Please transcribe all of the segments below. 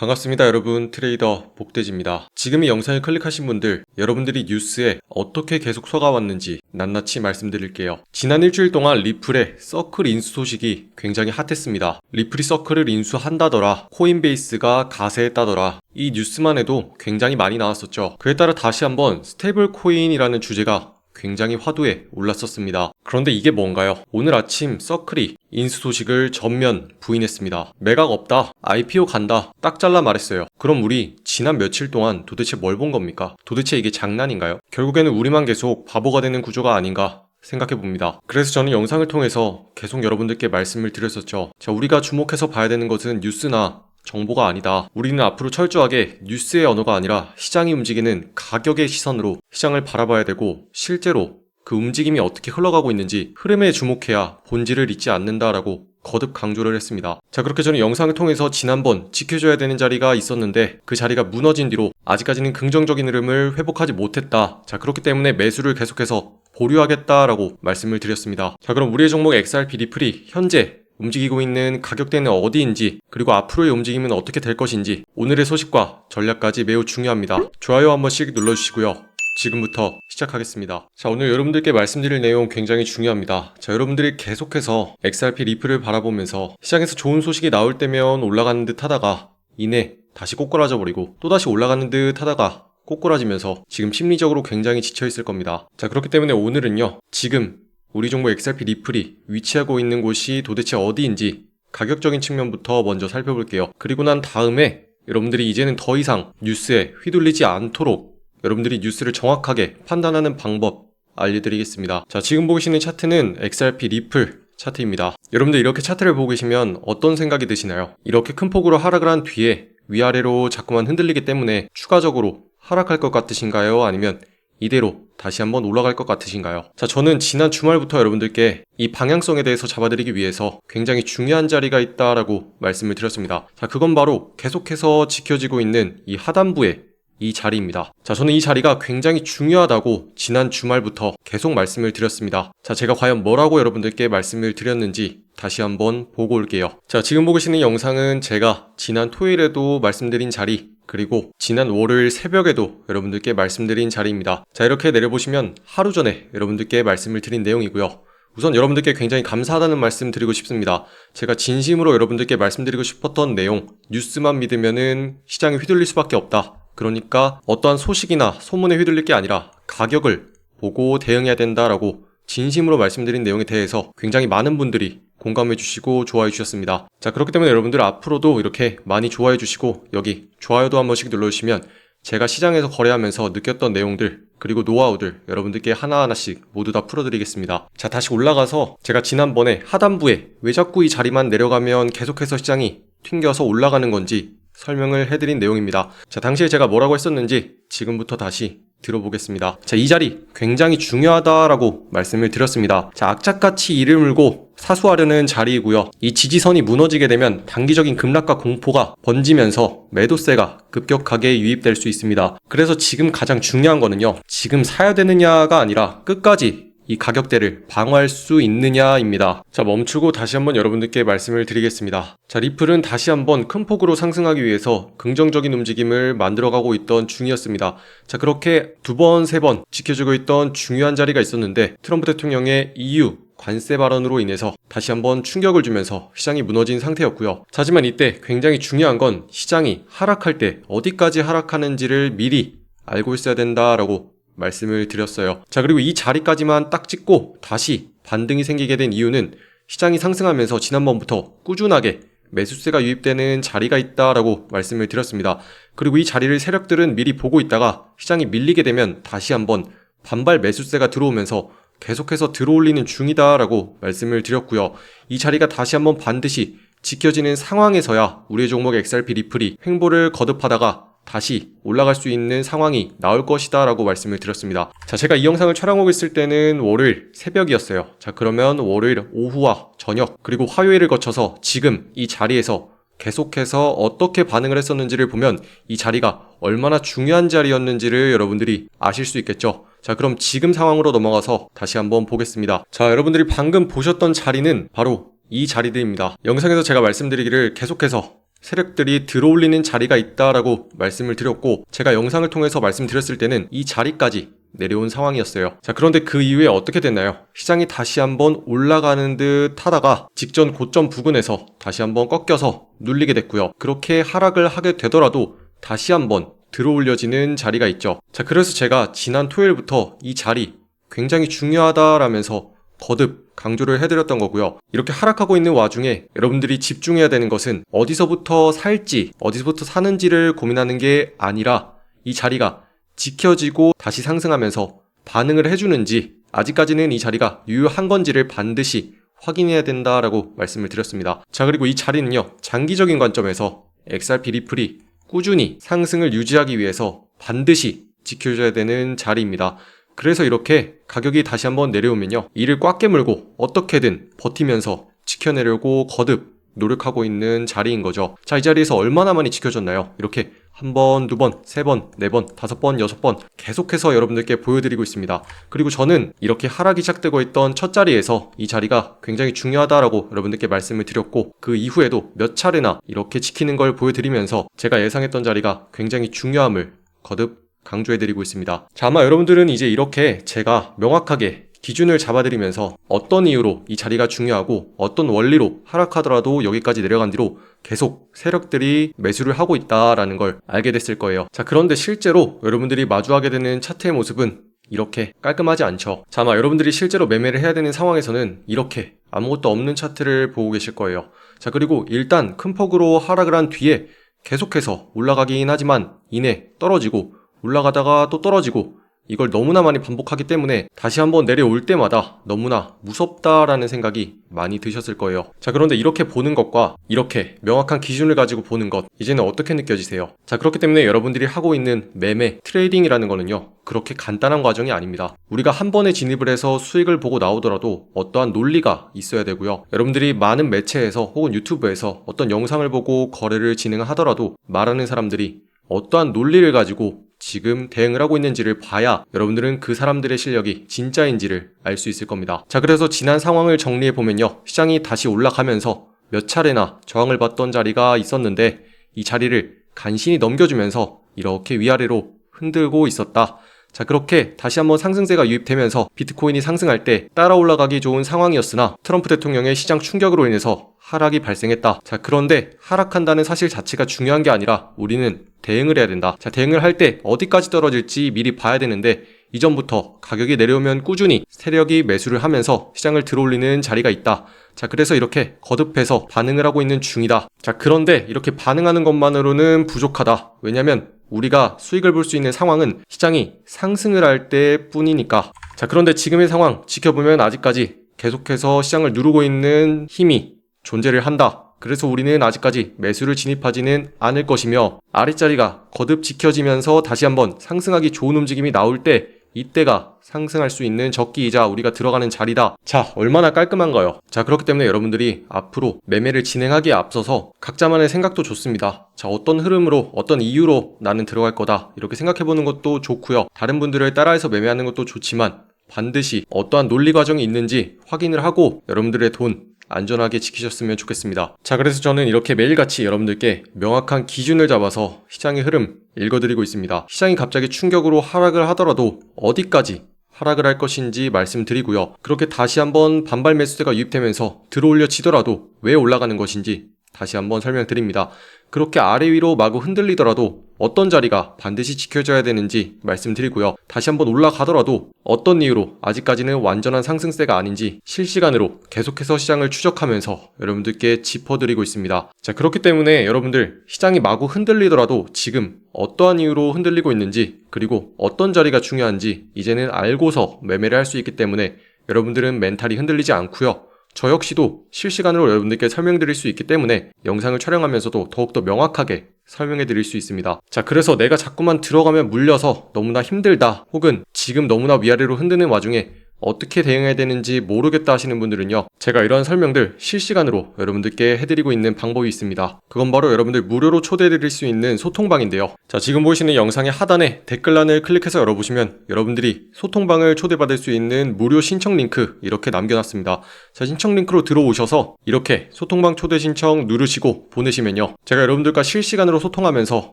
반갑습니다 여러분, 트레이더 복돼지입니다. 지금 이 영상을 클릭하신 분들, 여러분들이 뉴스에 어떻게 계속 속아왔는지 낱낱이 말씀드릴게요. 지난 일주일 동안 리플의 서클 인수 소식이 굉장히 핫했습니다. 리플이 서클을 인수한다더라, 코인베이스가 가세했다더라, 이 뉴스만 해도 굉장히 많이 나왔었죠. 그에 따라 다시 한번 스테이블 코인이라는 주제가 굉장히 화두에 올랐었습니다. 그런데 이게 뭔가요? 오늘 아침 서클이 인수 소식을 전면 부인했습니다. 매각 없다, IPO 간다, 딱 잘라 말했어요. 그럼 우리 지난 며칠 동안 도대체 뭘 본 겁니까? 도대체 이게 장난인가요? 결국에는 우리만 계속 바보가 되는 구조가 아닌가 생각해봅니다. 그래서 저는 영상을 통해서 계속 여러분들께 말씀을 드렸었죠. 자, 우리가 주목해서 봐야 되는 것은 뉴스나 정보가 아니다. 우리는 앞으로 철저하게 뉴스의 언어가 아니라 시장이 움직이는 가격의 시선으로 시장을 바라봐야 되고, 실제로 그 움직임이 어떻게 흘러가고 있는지 흐름에 주목해야 본질을 잊지 않는다라고 거듭 강조를 했습니다. 자, 그렇게 저는 영상을 통해서 지난번 지켜줘야 되는 자리가 있었는데 그 자리가 무너진 뒤로 아직까지는 긍정적인 흐름을 회복하지 못했다. 자, 그렇기 때문에 매수를 계속해서 보류하겠다라고 말씀을 드렸습니다. 자, 그럼 우리의 종목 XRP 리플이 현재 움직이고 있는 가격대는 어디인지, 그리고 앞으로의 움직임은 어떻게 될 것인지, 오늘의 소식과 전략까지 매우 중요합니다. 좋아요 한 번씩 눌러주시고요. 지금부터 시작하겠습니다. 자, 오늘 여러분들께 말씀드릴 내용 굉장히 중요합니다. 자, 여러분들이 계속해서 XRP 리플을 바라보면서 시장에서 좋은 소식이 나올 때면 올라가는 듯 하다가 이내 다시 꼬꾸라져 버리고, 또다시 올라가는 듯 하다가 꼬꾸라지면서 지금 심리적으로 굉장히 지쳐있을 겁니다. 자, 그렇기 때문에 오늘은요, 지금 우리 종목 XRP 리플이 위치하고 있는 곳이 도대체 어디인지 가격적인 측면부터 먼저 살펴볼게요. 그리고 난 다음에 여러분들이 이제는 더 이상 뉴스에 휘둘리지 않도록 여러분들이 뉴스를 정확하게 판단하는 방법 알려드리겠습니다. 자, 지금 보시는 차트는 XRP 리플 차트입니다. 여러분들 이렇게 차트를 보고 계시면 어떤 생각이 드시나요? 이렇게 큰 폭으로 하락을 한 뒤에 위아래로 자꾸만 흔들리기 때문에 추가적으로 하락할 것 같으신가요? 아니면 이대로 다시 한번 올라갈 것 같으신가요? 자, 저는 지난 주말부터 여러분들께 이 방향성에 대해서 잡아드리기 위해서 굉장히 중요한 자리가 있다라고 말씀을 드렸습니다. 자, 그건 바로 계속해서 지켜지고 있는 이 하단부의 이 자리입니다. 자, 저는 이 자리가 굉장히 중요하다고 지난 주말부터 계속 말씀을 드렸습니다. 자, 제가 과연 뭐라고 여러분들께 말씀을 드렸는지 다시 한번 보고 올게요. 자, 지금 보고 계시는 영상은 제가 지난 토요일에도 말씀드린 자리, 그리고 지난 월요일 새벽에도 여러분들께 말씀드린 자리입니다. 자, 이렇게 내려보시면 하루 전에 여러분들께 말씀을 드린 내용이고요. 우선 여러분들께 굉장히 감사하다는 말씀 드리고 싶습니다. 제가 진심으로 여러분들께 말씀드리고 싶었던 내용, 뉴스만 믿으면은 시장이 휘둘릴 수밖에 없다. 그러니까 어떠한 소식이나 소문에 휘둘릴 게 아니라 가격을 보고 대응해야 된다라고 진심으로 말씀드린 내용에 대해서 굉장히 많은 분들이 공감해 주시고 좋아해 주셨습니다. 자, 그렇기 때문에 여러분들 앞으로도 이렇게 많이 좋아해 주시고 여기 좋아요도 한 번씩 눌러주시면 제가 시장에서 거래하면서 느꼈던 내용들, 그리고 노하우들 여러분들께 하나하나씩 모두 다 풀어드리겠습니다. 자, 다시 올라가서 제가 지난번에 하단부에 왜 자꾸 이 자리만 내려가면 계속해서 시장이 튕겨서 올라가는 건지 설명을 해드린 내용입니다. 자, 당시에 제가 뭐라고 했었는지 지금부터 다시 들어보겠습니다. 자, 이 자리 굉장히 중요하다라고 말씀을 드렸습니다. 자, 악착같이 이를 물고 사수하려는 자리이고요. 이 지지선이 무너지게 되면 단기적인 급락과 공포가 번지면서 매도세가 급격하게 유입될 수 있습니다. 그래서 지금 가장 중요한 거는요, 지금 사야 되느냐가 아니라 끝까지 이 가격대를 방어할 수 있느냐입니다. 자, 멈추고 다시 한번 여러분들께 말씀을 드리겠습니다. 자, 리플은 다시 한번 큰 폭으로 상승하기 위해서 긍정적인 움직임을 만들어가고 있던 중이었습니다. 자, 그렇게 두 번, 세 번 지켜주고 있던 중요한 자리가 있었는데 트럼프 대통령의 EU 관세 발언으로 인해서 다시 한번 충격을 주면서 시장이 무너진 상태였고요. 하지만 이때 굉장히 중요한 건 시장이 하락할 때 어디까지 하락하는지를 미리 알고 있어야 된다라고 말씀을 드렸어요. 자, 그리고 이 자리까지만 딱 찍고 다시 반등이 생기게 된 이유는 시장이 상승하면서 지난번부터 꾸준하게 매수세가 유입되는 자리가 있다라고 말씀을 드렸습니다. 그리고 이 자리를 세력들은 미리 보고 있다가 시장이 밀리게 되면 다시 한번 반발 매수세가 들어오면서 계속해서 들어올리는 중이다라고 말씀을 드렸고요. 이 자리가 다시 한번 반드시 지켜지는 상황에서야 우리의 종목 XRP 리플이 횡보를 거듭하다가 다시 올라갈 수 있는 상황이 나올 것이다 라고 말씀을 드렸습니다. 자, 제가 이 영상을 촬영하고 있을 때는 월요일 새벽이었어요. 자, 그러면 월요일 오후와 저녁, 그리고 화요일을 거쳐서 지금 이 자리에서 계속해서 어떻게 반응을 했었는지를 보면 이 자리가 얼마나 중요한 자리였는지를 여러분들이 아실 수 있겠죠. 자, 그럼 지금 상황으로 넘어가서 다시 한번 보겠습니다. 자, 여러분들이 방금 보셨던 자리는 바로 이 자리들입니다. 영상에서 제가 말씀드리기를 계속해서 세력들이 들어올리는 자리가 있다라고 말씀을 드렸고, 제가 영상을 통해서 말씀드렸을 때는 이 자리까지 내려온 상황이었어요. 자, 그런데 그 이후에 어떻게 됐나요? 시장이 다시 한번 올라가는 듯 하다가 직전 고점 부근에서 다시 한번 꺾여서 눌리게 됐고요. 그렇게 하락을 하게 되더라도 다시 한번 들어올려지는 자리가 있죠. 자, 그래서 제가 지난 토요일부터 이 자리 굉장히 중요하다라면서 거듭 강조를 해드렸던 거고요. 이렇게 하락하고 있는 와중에 여러분들이 집중해야 되는 것은 어디서부터 살지, 어디서부터 사는지를 고민하는 게 아니라 이 자리가 지켜지고 다시 상승하면서 반응을 해주는지, 아직까지는 이 자리가 유효한 건지를 반드시 확인해야 된다라고 말씀을 드렸습니다. 자, 그리고 이 자리는요, 장기적인 관점에서 XRP 리플이 꾸준히 상승을 유지하기 위해서 반드시 지켜줘야 되는 자리입니다. 그래서 이렇게 가격이 다시 한번 내려오면요, 이를 꽉 깨물고 어떻게든 버티면서 지켜내려고 거듭 노력하고 있는 자리인 거죠. 자, 이 자리에서 얼마나 많이 지켜졌나요? 이렇게 한 번, 두 번, 세 번, 네 번, 다섯 번, 여섯 번 계속해서 여러분들께 보여드리고 있습니다. 그리고 저는 이렇게 하락이 시작되고 있던 첫 자리에서 이 자리가 굉장히 중요하다라고 여러분들께 말씀을 드렸고, 그 이후에도 몇 차례나 이렇게 지키는 걸 보여드리면서 제가 예상했던 자리가 굉장히 중요함을 거듭 강조해드리고 있습니다. 자, 아마 여러분들은 이제 이렇게 제가 명확하게 기준을 잡아드리면서 어떤 이유로 이 자리가 중요하고 어떤 원리로 하락하더라도 여기까지 내려간 뒤로 계속 세력들이 매수를 하고 있다라는 걸 알게 됐을 거예요. 자, 그런데 실제로 여러분들이 마주하게 되는 차트의 모습은 이렇게 깔끔하지 않죠. 자, 아마 여러분들이 실제로 매매를 해야 되는 상황에서는 이렇게 아무것도 없는 차트를 보고 계실 거예요. 자, 그리고 일단 큰 폭으로 하락을 한 뒤에 계속해서 올라가긴 하지만 이내 떨어지고 올라가다가 또 떨어지고, 이걸 너무나 많이 반복하기 때문에 다시 한번 내려올 때마다 너무나 무섭다라는 생각이 많이 드셨을 거예요. 자, 그런데 이렇게 보는 것과 이렇게 명확한 기준을 가지고 보는 것, 이제는 어떻게 느껴지세요? 자, 그렇기 때문에 여러분들이 하고 있는 매매, 트레이딩이라는 거는요, 그렇게 간단한 과정이 아닙니다. 우리가 한 번에 진입을 해서 수익을 보고 나오더라도 어떠한 논리가 있어야 되고요. 여러분들이 많은 매체에서 혹은 유튜브에서 어떤 영상을 보고 거래를 진행하더라도 말하는 사람들이 어떠한 논리를 가지고 지금 대응을 하고 있는지를 봐야 여러분들은 그 사람들의 실력이 진짜인지를 알 수 있을 겁니다. 자, 그래서 지난 상황을 정리해보면요, 시장이 다시 올라가면서 몇 차례나 저항을 받던 자리가 있었는데 이 자리를 간신히 넘겨주면서 이렇게 위아래로 흔들고 있었다. 자, 그렇게 다시 한번 상승세가 유입되면서 비트코인이 상승할 때 따라 올라가기 좋은 상황이었으나 트럼프 대통령의 시장 충격으로 인해서 하락이 발생했다. 자, 그런데 하락한다는 사실 자체가 중요한 게 아니라 우리는 대응을 해야 된다. 자, 대응을 할 때 어디까지 떨어질지 미리 봐야 되는데, 이전부터 가격이 내려오면 꾸준히 세력이 매수를 하면서 시장을 들어올리는 자리가 있다. 자, 그래서 이렇게 거듭해서 반응을 하고 있는 중이다. 자, 그런데 이렇게 반응하는 것만으로는 부족하다. 왜냐면 우리가 수익을 볼 수 있는 상황은 시장이 상승을 할 때뿐이니까. 자, 그런데 지금의 상황 지켜보면 아직까지 계속해서 시장을 누르고 있는 힘이 존재를 한다. 그래서 우리는 아직까지 매수를 진입하지는 않을 것이며, 아랫자리가 거듭 지켜지면서 다시 한번 상승하기 좋은 움직임이 나올 때 이때가 상승할 수 있는 적기이자 우리가 들어가는 자리다. 자, 얼마나 깔끔한가요? 자, 그렇기 때문에 여러분들이 앞으로 매매를 진행하기에 앞서서 각자만의 생각도 좋습니다. 자, 어떤 흐름으로, 어떤 이유로 나는 들어갈 거다, 이렇게 생각해보는 것도 좋고요. 다른 분들을 따라해서 매매하는 것도 좋지만 반드시 어떠한 논리 과정이 있는지 확인을 하고 여러분들의 돈 안전하게 지키셨으면 좋겠습니다. 자, 그래서 저는 이렇게 매일같이 여러분들께 명확한 기준을 잡아서 시장의 흐름 읽어드리고 있습니다. 시장이 갑자기 충격으로 하락을 하더라도 어디까지 하락을 할 것인지 말씀드리고요. 그렇게 다시 한번 반발 매수세가 유입되면서 들어올려지더라도 왜 올라가는 것인지 다시 한번 설명드립니다. 그렇게 아래 위로 마구 흔들리더라도 어떤 자리가 반드시 지켜져야 되는지 말씀드리고요. 다시 한번 올라가더라도 어떤 이유로 아직까지는 완전한 상승세가 아닌지 실시간으로 계속해서 시장을 추적하면서 여러분들께 짚어드리고 있습니다. 자, 그렇기 때문에 여러분들 시장이 마구 흔들리더라도 지금 어떠한 이유로 흔들리고 있는지, 그리고 어떤 자리가 중요한지 이제는 알고서 매매를 할 수 있기 때문에 여러분들은 멘탈이 흔들리지 않고요. 저 역시도 실시간으로 여러분들께 설명드릴 수 있기 때문에 영상을 촬영하면서도 더욱더 명확하게 설명해 드릴 수 있습니다. 자, 그래서 내가 자꾸만 들어가면 물려서 너무나 힘들다, 혹은 지금 너무나 위아래로 흔드는 와중에 어떻게 대응해야 되는지 모르겠다 하시는 분들은요, 제가 이러한 설명들 실시간으로 여러분들께 해드리고 있는 방법이 있습니다. 그건 바로 여러분들 무료로 초대해드릴 수 있는 소통방인데요. 자, 지금 보시는 영상의 하단에 댓글란을 클릭해서 열어보시면 여러분들이 소통방을 초대받을 수 있는 무료 신청 링크 이렇게 남겨놨습니다. 자, 신청 링크로 들어오셔서 이렇게 소통방 초대 신청 누르시고 보내시면요, 제가 여러분들과 실시간으로 소통하면서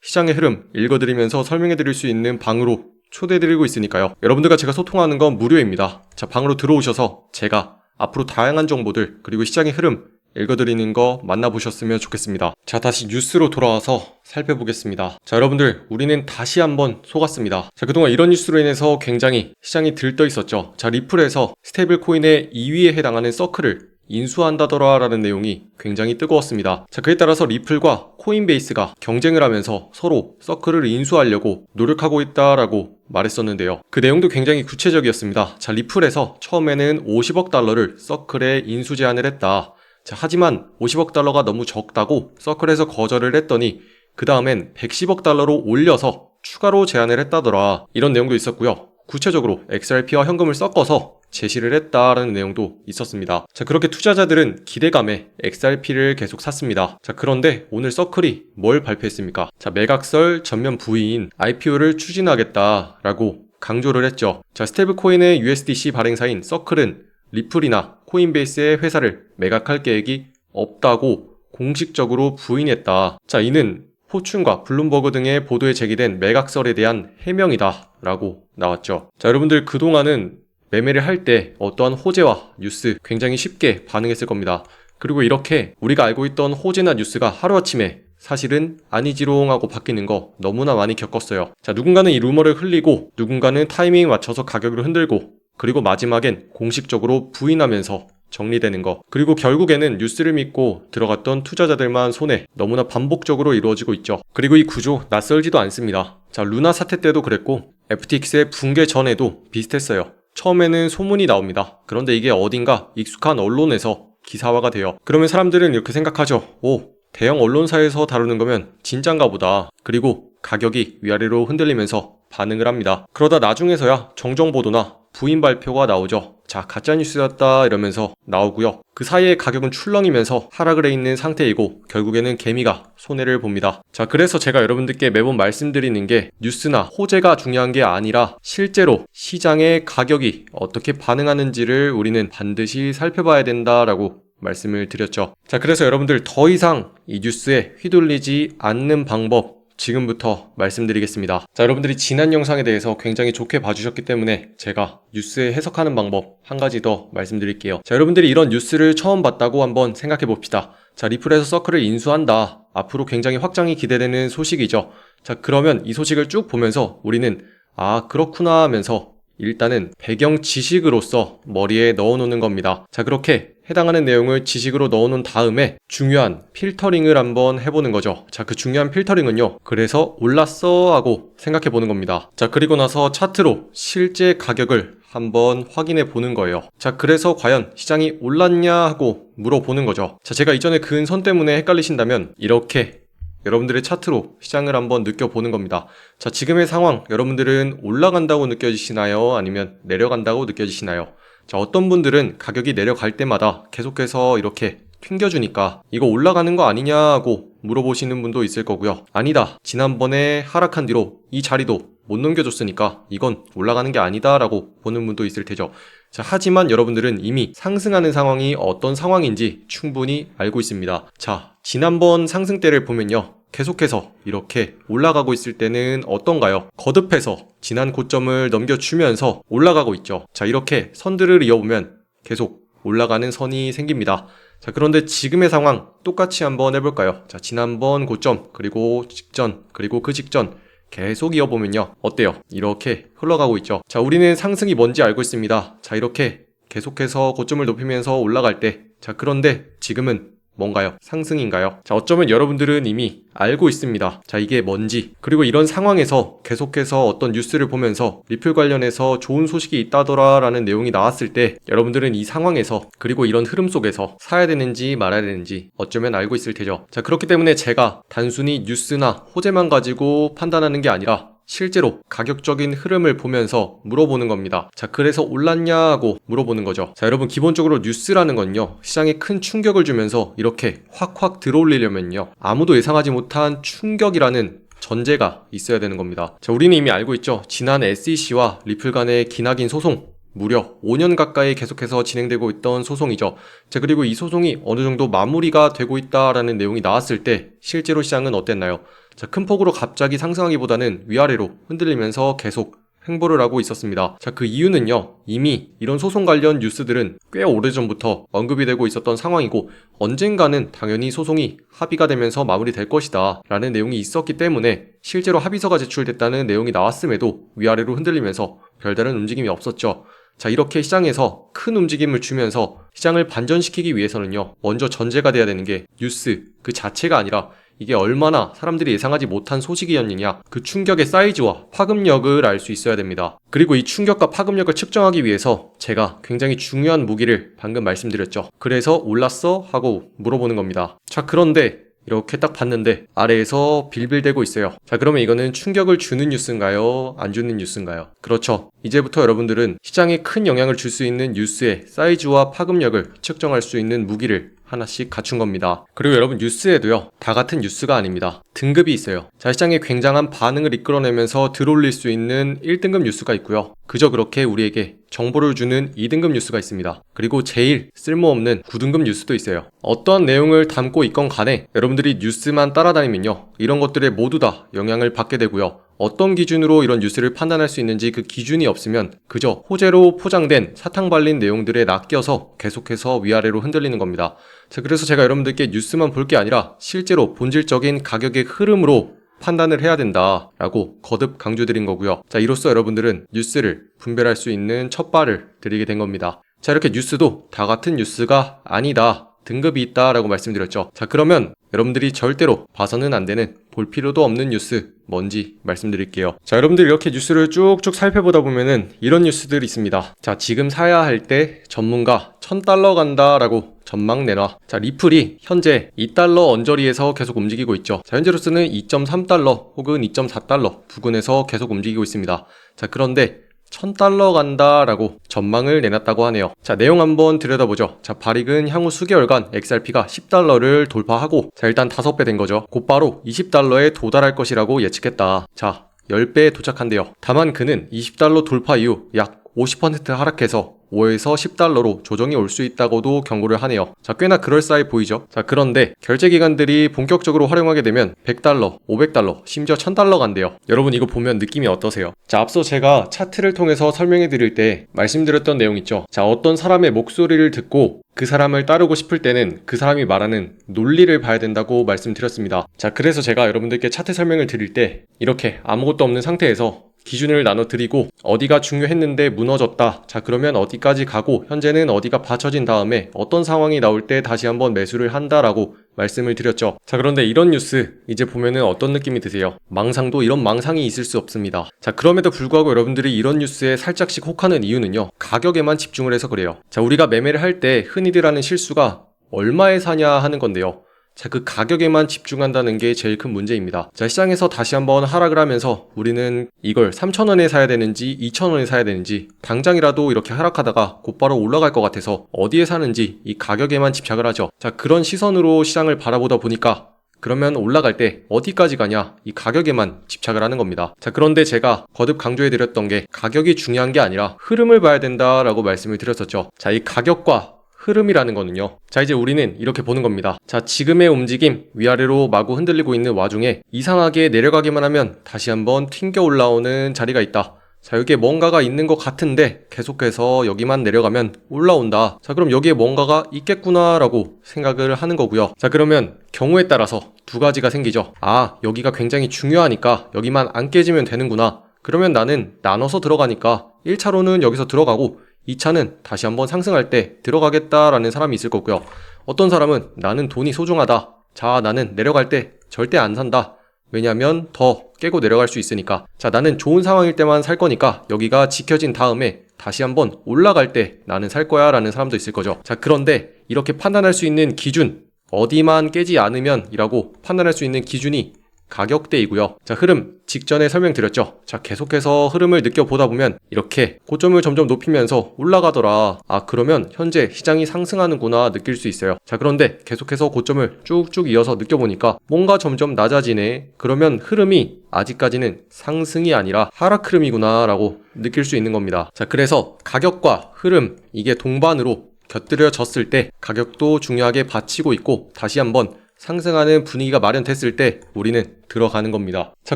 시장의 흐름 읽어드리면서 설명해드릴 수 있는 방으로 초대해드리고 있으니까요. 여러분들과 제가 소통하는 건 무료입니다. 자, 방으로 들어오셔서 제가 앞으로 다양한 정보들 그리고 시장의 흐름 읽어드리는 거 만나보셨으면 좋겠습니다. 자, 다시 뉴스로 돌아와서 살펴보겠습니다. 자, 여러분들, 우리는 다시 한번 속았습니다. 자, 그동안 이런 뉴스로 인해서 굉장히 시장이 들떠 있었죠. 자, 리플에서 스테이블 코인의 2위에 해당하는 서클을 인수한다더라 라는 내용이 굉장히 뜨거웠습니다. 자, 그에 따라서 리플과 코인베이스가 경쟁을 하면서 서로 서클을 인수하려고 노력하고 있다라고 말했었는데요. 그 내용도 굉장히 구체적이었습니다. 자, 리플에서 처음에는 50억 달러를 서클에 인수 제안을 했다. 자, 하지만 50억 달러가 너무 적다고 서클에서 거절을 했더니 그 다음엔 110억 달러로 올려서 추가로 제안을 했다더라. 이런 내용도 있었고요. 구체적으로 XRP와 현금을 섞어서 제시를 했다라는 내용도 있었습니다. 자, 그렇게 투자자들은 기대감에 XRP를 계속 샀습니다. 자, 그런데 오늘 서클이 뭘 발표했습니까? 자, 매각설 전면 부인 IPO를 추진하겠다라고 강조를 했죠. 자, 스테이블 코인의 USDC 발행사인 서클은 리플이나 코인베이스의 회사를 매각할 계획이 없다고 공식적으로 부인했다. 자, 이는 포춘과 블룸버그 등의 보도에 제기된 매각설에 대한 해명이다 라고 나왔죠. 자, 여러분들 그동안은 매매를 할 때 어떠한 호재와 뉴스 굉장히 쉽게 반응했을 겁니다. 그리고 이렇게 우리가 알고 있던 호재나 뉴스가 하루아침에 사실은 아니지롱 하고 바뀌는 거 너무나 많이 겪었어요. 자, 누군가는 이 루머를 흘리고 누군가는 타이밍 맞춰서 가격을 흔들고 그리고 마지막엔 공식적으로 부인하면서 정리되는 거. 그리고 결국에는 뉴스를 믿고 들어갔던 투자자들만 손해. 너무나 반복적으로 이루어지고 있죠. 그리고 이 구조 낯설지도 않습니다. 자, 루나 사태 때도 그랬고 FTX의 붕괴 전에도 비슷했어요. 처음에는 소문이 나옵니다. 그런데 이게 어딘가 익숙한 언론에서 기사화가 돼요. 그러면 사람들은 이렇게 생각하죠. 오, 대형 언론사에서 다루는 거면 진짠가 보다. 그리고 가격이 위아래로 흔들리면서 반응을 합니다. 그러다 나중에서야 정정보도나 부인 발표가 나오죠. 자, 가짜뉴스였다 이러면서 나오고요. 그 사이에 가격은 출렁이면서 하락을 해 있는 상태이고 결국에는 개미가 손해를 봅니다. 자, 그래서 제가 여러분들께 매번 말씀드리는 게 뉴스나 호재가 중요한 게 아니라 실제로 시장의 가격이 어떻게 반응하는지를 우리는 반드시 살펴봐야 된다라고 말씀을 드렸죠. 자, 그래서 여러분들 더 이상 이 뉴스에 휘둘리지 않는 방법 지금부터 말씀드리겠습니다. 자, 여러분들이 지난 영상에 대해서 굉장히 좋게 봐주셨기 때문에 제가 뉴스에 해석하는 방법 한 가지 더 말씀드릴게요. 자, 여러분들이 이런 뉴스를 처음 봤다고 한번 생각해 봅시다. 자, 리플에서 서클을 인수한다. 앞으로 굉장히 확장이 기대되는 소식이죠. 자, 그러면 이 소식을 쭉 보면서 우리는 아, 그렇구나 하면서 일단은 배경 지식으로서 머리에 넣어놓는 겁니다. 자, 그렇게 해당하는 내용을 지식으로 넣어놓은 다음에 중요한 필터링을 한번 해보는 거죠. 자, 그 중요한 필터링은요, 그래서 올랐어 하고 생각해 보는 겁니다. 자, 그리고 나서 차트로 실제 가격을 한번 확인해 보는 거예요. 자, 그래서 과연 시장이 올랐냐 하고 물어보는 거죠. 자, 제가 이전에 근 선 때문에 헷갈리신다면 이렇게 여러분들의 차트로 시장을 한번 느껴보는 겁니다. 자, 지금의 상황 여러분들은 올라간다고 느껴지시나요? 아니면 내려간다고 느껴지시나요? 자, 어떤 분들은 가격이 내려갈 때마다 계속해서 이렇게 튕겨주니까 이거 올라가는 거 아니냐고 물어보시는 분도 있을 거고요. 아니다, 지난번에 하락한 뒤로 이 자리도 못 넘겨줬으니까 이건 올라가는 게 아니다 라고 보는 분도 있을 테죠. 자, 하지만 여러분들은 이미 상승하는 상황이 어떤 상황인지 충분히 알고 있습니다. 자, 지난번 상승 때를 보면요, 계속해서 이렇게 올라가고 있을 때는 어떤가요? 거듭해서 지난 고점을 넘겨주면서 올라가고 있죠. 자, 이렇게 선들을 이어보면 계속 올라가는 선이 생깁니다. 자, 그런데 지금의 상황 똑같이 한번 해볼까요? 자, 지난번 고점, 그리고 직전, 그리고 그 직전 계속 이어보면요, 어때요? 이렇게 흘러가고 있죠. 자, 우리는 상승이 뭔지 알고 있습니다. 자, 이렇게 계속해서 고점을 높이면서 올라갈 때, 자, 그런데 지금은 뭔가요? 상승인가요? 자, 어쩌면 여러분들은 이미 알고 있습니다. 자, 이게 뭔지. 그리고 이런 상황에서 계속해서 어떤 뉴스를 보면서 리플 관련해서 좋은 소식이 있다더라 라는 내용이 나왔을 때 여러분들은 이 상황에서 그리고 이런 흐름 속에서 사야 되는지 말아야 되는지 어쩌면 알고 있을 테죠. 자, 그렇기 때문에 제가 단순히 뉴스나 호재만 가지고 판단하는 게 아니라 실제로 가격적인 흐름을 보면서 물어보는 겁니다. 자, 그래서 올랐냐 하고 물어보는 거죠. 자, 여러분 기본적으로 뉴스라는 건요, 시장에 큰 충격을 주면서 이렇게 확확 들어올리려면요, 아무도 예상하지 못한 충격이라는 전제가 있어야 되는 겁니다. 자, 우리는 이미 알고 있죠. 지난 SEC와 리플 간의 기나긴 소송, 무려 5년 가까이 계속해서 진행되고 있던 소송이죠. 자, 그리고 이 소송이 어느 정도 마무리가 되고 있다라는 내용이 나왔을 때 실제로 시장은 어땠나요? 자, 큰 폭으로 갑자기 상승하기보다는 위아래로 흔들리면서 계속 횡보를 하고 있었습니다. 자, 그 이유는요, 이미 이런 소송 관련 뉴스들은 꽤 오래전부터 언급이 되고 있었던 상황이고, 언젠가는 당연히 소송이 합의가 되면서 마무리될 것이다 라는 내용이 있었기 때문에 실제로 합의서가 제출됐다는 내용이 나왔음에도 위아래로 흔들리면서 별다른 움직임이 없었죠. 자, 이렇게 시장에서 큰 움직임을 주면서 시장을 반전시키기 위해서는요, 먼저 전제가 돼야 되는 게 뉴스 그 자체가 아니라 이게 얼마나 사람들이 예상하지 못한 소식이었느냐, 그 충격의 사이즈와 파급력을 알 수 있어야 됩니다. 그리고 이 충격과 파급력을 측정하기 위해서 제가 굉장히 중요한 무기를 방금 말씀드렸죠. 그래서 올랐어? 하고 물어보는 겁니다. 자, 그런데 이렇게 딱 봤는데 아래에서 빌빌대고 있어요. 자, 그러면 이거는 충격을 주는 뉴스인가요? 안 주는 뉴스인가요? 그렇죠. 이제부터 여러분들은 시장에 큰 영향을 줄 수 있는 뉴스의 사이즈와 파급력을 측정할 수 있는 무기를 하나씩 갖춘 겁니다. 그리고 여러분 뉴스에도요, 다 같은 뉴스가 아닙니다. 등급이 있어요. 자, 시장에 굉장한 반응을 이끌어내면서 들어올릴 수 있는 1등급 뉴스가 있고요. 그저 그렇게 우리에게 정보를 주는 2등급 뉴스가 있습니다. 그리고 제일 쓸모없는 9등급 뉴스도 있어요. 어떠한 내용을 담고 있건 간에 여러분들이 뉴스만 따라다니면요, 이런 것들에 모두 다 영향을 받게 되고요. 어떤 기준으로 이런 뉴스를 판단할 수 있는지 그 기준이 없으면 그저 호재로 포장된 사탕 발린 내용들에 낚여서 계속해서 위아래로 흔들리는 겁니다. 자, 그래서 제가 여러분들께 뉴스만 볼 게 아니라 실제로 본질적인 가격의 흐름으로 판단을 해야 된다라고 거듭 강조드린 거고요. 자, 이로써 여러분들은 뉴스를 분별할 수 있는 첫 발을 들이게 된 겁니다. 자, 이렇게 뉴스도 다 같은 뉴스가 아니다, 등급이 있다라고 말씀드렸죠. 자, 그러면 여러분들이 절대로 봐서는 안 되는, 볼 필요도 없는 뉴스 뭔지 말씀드릴게요. 자, 여러분들 이렇게 뉴스를 쭉쭉 살펴보다 보면은 이런 뉴스들이 있습니다. 자, 지금 사야 할 때 전문가 $1000 간다라고 전망 내놔. 자, 리플이 현재 $2 언저리에서 계속 움직이고 있죠. 자, 현재로서는 $2.3 혹은 $2.4 부근에서 계속 움직이고 있습니다. 자, 그런데 $1000 간다라고 전망을 내놨다고 하네요. 자, 내용 한번 들여다보죠. 자, 발익은 향후 수개월간 XRP가 $10를 돌파하고, 자, 일단 5배 된 거죠. 곧바로 $20에 도달할 것이라고 예측했다. 자, 10배에 도착한대요. 다만 그는 $20 돌파 이후 약 50% 하락해서 5에서 $10로 조정이 올 수 있다고도 경고를 하네요. 자, 꽤나 그럴싸해 보이죠? 자, 그런데 결제기관들이 본격적으로 활용하게 되면 $100, $500, 심지어 $1000 간대요. 여러분 이거 보면 느낌이 어떠세요? 자, 앞서 제가 차트를 통해서 설명해 드릴 때 말씀드렸던 내용 있죠? 자, 어떤 사람의 목소리를 듣고 그 사람을 따르고 싶을 때는 그 사람이 말하는 논리를 봐야 된다고 말씀드렸습니다. 자, 그래서 제가 여러분들께 차트 설명을 드릴 때 이렇게 아무것도 없는 상태에서 기준을 나눠드리고 어디가 중요했는데 무너졌다. 자, 그러면 어디까지 가고 현재는 어디가 받쳐진 다음에 어떤 상황이 나올 때 다시 한번 매수를 한다라고 말씀을 드렸죠. 자, 그런데 이런 뉴스 이제 보면은 어떤 느낌이 드세요? 망상도 이런 망상이 있을 수 없습니다. 자, 그럼에도 불구하고 여러분들이 이런 뉴스에 살짝씩 혹하는 이유는요, 가격에만 집중을 해서 그래요. 자, 우리가 매매를 할 때 흔히들 하는 실수가 얼마에 사냐 하는 건데요. 자, 그 가격에만 집중한다는 게 제일 큰 문제입니다. 자, 시장에서 다시 한번 하락을 하면서 우리는 이걸 3,000원에 사야 되는지 2,000원에 사야 되는지, 당장이라도 이렇게 하락하다가 곧바로 올라갈 것 같아서 어디에 사는지 이 가격에만 집착을 하죠. 자, 그런 시선으로 시장을 바라보다 보니까 그러면 올라갈 때 어디까지 가냐, 이 가격에만 집착을 하는 겁니다. 자, 그런데 제가 거듭 강조해드렸던 게 가격이 중요한 게 아니라 흐름을 봐야 된다라고 말씀을 드렸었죠. 자, 이 가격과 흐름이라는 거는요, 자, 이제 우리는 이렇게 보는 겁니다. 자, 지금의 움직임 위아래로 마구 흔들리고 있는 와중에 이상하게 내려가기만 하면 다시 한번 튕겨 올라오는 자리가 있다. 자, 여기에 뭔가가 있는 것 같은데 계속해서 여기만 내려가면 올라온다. 자, 그럼 여기에 뭔가가 있겠구나 라고 생각을 하는 거고요. 자, 그러면 경우에 따라서 두 가지가 생기죠. 아, 여기가 굉장히 중요하니까 여기만 안 깨지면 되는구나. 그러면 나는 나눠서 들어가니까 1차로는 여기서 들어가고 2차는 다시 한번 상승할 때 들어가겠다라는 사람이 있을 거고요. 어떤 사람은 나는 돈이 소중하다. 자, 나는 내려갈 때 절대 안 산다. 왜냐면 더 깨고 내려갈 수 있으니까. 자, 나는 좋은 상황일 때만 살 거니까 여기가 지켜진 다음에 다시 한번 올라갈 때 나는 살 거야 라는 사람도 있을 거죠. 자, 그런데 이렇게 판단할 수 있는 기준, 어디만 깨지 않으면 이라고 판단할 수 있는 기준이 가격대이고요. 자, 흐름 직전에 설명드렸죠. 자, 계속해서 흐름을 느껴보다 보면 이렇게 고점을 점점 높이면서 올라가더라. 아, 그러면 현재 시장이 상승하는구나 느낄 수 있어요. 자, 그런데 계속해서 고점을 쭉쭉 이어서 느껴보니까 뭔가 점점 낮아지네. 그러면 흐름이 아직까지는 상승이 아니라 하락 흐름이구나 라고 느낄 수 있는 겁니다. 자, 그래서 가격과 흐름 이게 동반으로 곁들여졌을 때 가격도 중요하게 받치고 있고 다시 한번 상승하는 분위기가 마련됐을 때 우리는 들어가는 겁니다. 자,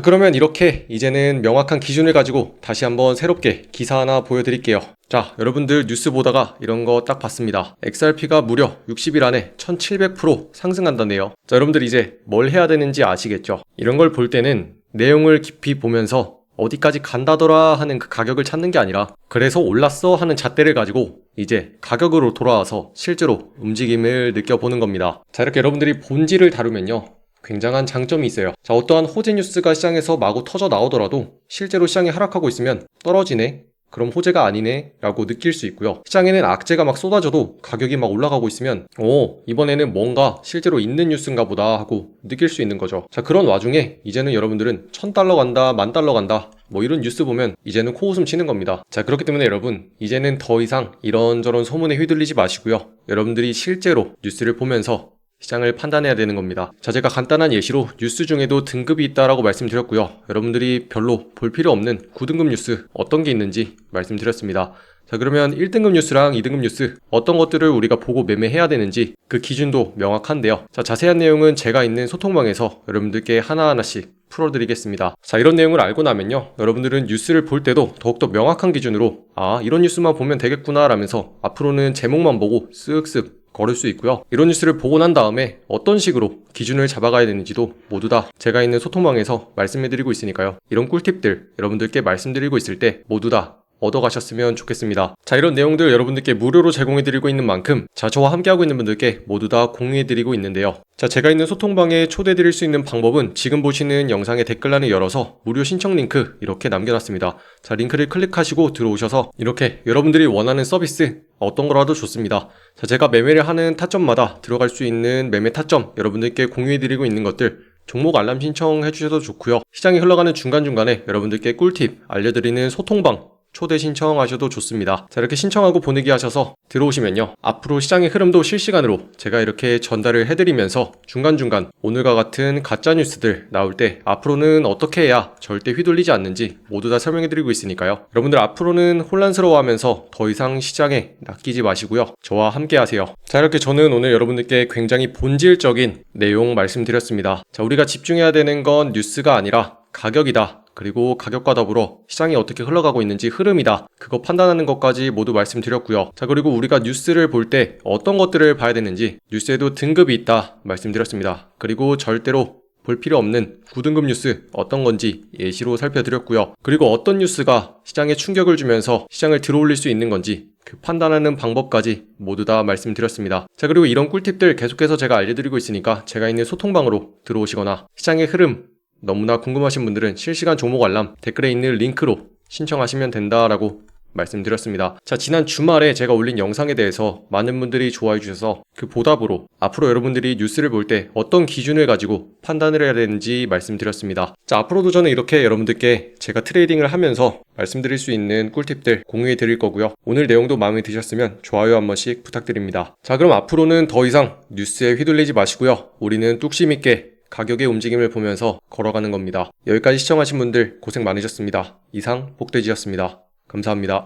그러면 이렇게 이제는 명확한 기준을 가지고 다시 한번 새롭게 기사 하나 보여드릴게요. 자, 여러분들 뉴스 보다가 이런 거 딱 봤습니다. XRP가 무려 60일 안에 1700% 상승한다네요. 자, 여러분들 이제 뭘 해야 되는지 아시겠죠? 이런 걸 볼 때는 내용을 깊이 보면서 어디까지 간다더라 하는 그 가격을 찾는 게 아니라 그래서 올랐어 하는 잣대를 가지고 이제 가격으로 돌아와서 실제로 움직임을 느껴보는 겁니다. 자, 이렇게 여러분들이 본질을 다루면요, 굉장한 장점이 있어요. 자, 어떠한 호재 뉴스가 시장에서 마구 터져 나오더라도 실제로 시장이 하락하고 있으면 떨어지네? 그럼 호재가 아니네? 라고 느낄 수 있고요. 시장에는 악재가 막 쏟아져도 가격이 막 올라가고 있으면 이번에는 뭔가 실제로 있는 뉴스인가 보다 하고 느낄 수 있는 거죠. 자, 그런 와중에 이제는 여러분들은 $1000 간다, $10,000 간다 뭐 이런 뉴스 보면 이제는 코웃음 치는 겁니다. 자, 그렇기 때문에 여러분 이제는 더 이상 이런저런 소문에 휘둘리지 마시고요. 여러분들이 실제로 뉴스를 보면서 시장을 판단해야 되는 겁니다. 자, 제가 간단한 예시로 뉴스 중에도 등급이 있다라고 말씀드렸고요. 여러분들이 별로 볼 필요 없는 9등급 뉴스 어떤 게 있는지 말씀드렸습니다. 자, 그러면 1등급 뉴스랑 2등급 뉴스 어떤 것들을 우리가 보고 매매해야 되는지 그 기준도 명확한데요. 자, 자세한 내용은 제가 있는 소통방에서 여러분들께 하나하나씩 풀어드리겠습니다. 자, 이런 내용을 알고 나면요, 여러분들은 뉴스를 볼 때도 더욱더 명확한 기준으로 이런 뉴스만 보면 되겠구나 라면서 앞으로는 제목만 보고 쓱쓱 걸을 수 있고요. 이런 뉴스를 보고 난 다음에 어떤 식으로 기준을 잡아가야 되는지도 모두 다 제가 있는 소통방에서 말씀해드리고 있으니까요. 이런 꿀팁들 여러분들께 말씀드리고 있을 때 모두 다 얻어가셨으면 좋겠습니다. 자, 이런 내용들 여러분들께 무료로 제공해드리고 있는 만큼 저와 함께하고 있는 분들께 모두 다 공유해드리고 있는데요. 자, 제가 있는 소통방에 초대드릴 수 있는 방법은 지금 보시는 영상의 댓글란을 열어서 무료 신청 링크 이렇게 남겨놨습니다. 자, 링크를 클릭하시고 들어오셔서 이렇게 여러분들이 원하는 서비스 어떤 거라도 좋습니다. 자, 제가 매매를 하는 타점마다 들어갈 수 있는 매매 타점 여러분들께 공유해드리고 있는 것들 종목 알람 신청해 주셔도 좋고요. 시장이 흘러가는 중간중간에 여러분들께 꿀팁 알려드리는 소통방 초대 신청하셔도 좋습니다. 자, 이렇게 신청하고 보내기 하셔서 들어오시면요, 앞으로 시장의 흐름도 실시간으로 제가 이렇게 전달을 해드리면서 중간중간 오늘과 같은 가짜뉴스들 나올 때 앞으로는 어떻게 해야 절대 휘둘리지 않는지 모두 다 설명해드리고 있으니까요. 여러분들 앞으로는 혼란스러워하면서 더 이상 시장에 낚이지 마시고요, 저와 함께 하세요. 자, 이렇게 저는 오늘 여러분들께 굉장히 본질적인 내용 말씀드렸습니다. 자, 우리가 집중해야 되는 건 뉴스가 아니라 가격이다. 그리고 가격과 더불어 시장이 어떻게 흘러가고 있는지 흐름이다. 그거 판단하는 것까지 모두 말씀드렸고요. 자, 그리고 우리가 뉴스를 볼 때 어떤 것들을 봐야 되는지 뉴스에도 등급이 있다 말씀드렸습니다. 그리고 절대로 볼 필요 없는 9등급 뉴스 어떤 건지 예시로 살펴드렸고요. 그리고 어떤 뉴스가 시장에 충격을 주면서 시장을 들어올릴 수 있는 건지 그 판단하는 방법까지 모두 다 말씀드렸습니다. 자, 그리고 이런 꿀팁들 계속해서 제가 알려드리고 있으니까 제가 있는 소통방으로 들어오시거나 시장의 흐름 너무나 궁금하신 분들은 실시간 종목 알람 댓글에 있는 링크로 신청하시면 된다라고 말씀드렸습니다. 자, 지난 주말에 제가 올린 영상에 대해서 많은 분들이 좋아해 주셔서 그 보답으로 앞으로 여러분들이 뉴스를 볼 때 어떤 기준을 가지고 판단을 해야 되는지 말씀드렸습니다. 자, 앞으로도 저는 이렇게 여러분들께 제가 트레이딩을 하면서 말씀드릴 수 있는 꿀팁들 공유해 드릴 거고요. 오늘 내용도 마음에 드셨으면 좋아요 한 번씩 부탁드립니다. 자, 그럼 앞으로는 더 이상 뉴스에 휘둘리지 마시고요. 우리는 뚝심 있게 가격의 움직임을 보면서 걸어가는 겁니다. 여기까지 시청하신 분들 고생 많으셨습니다. 이상 복돼지였습니다. 감사합니다.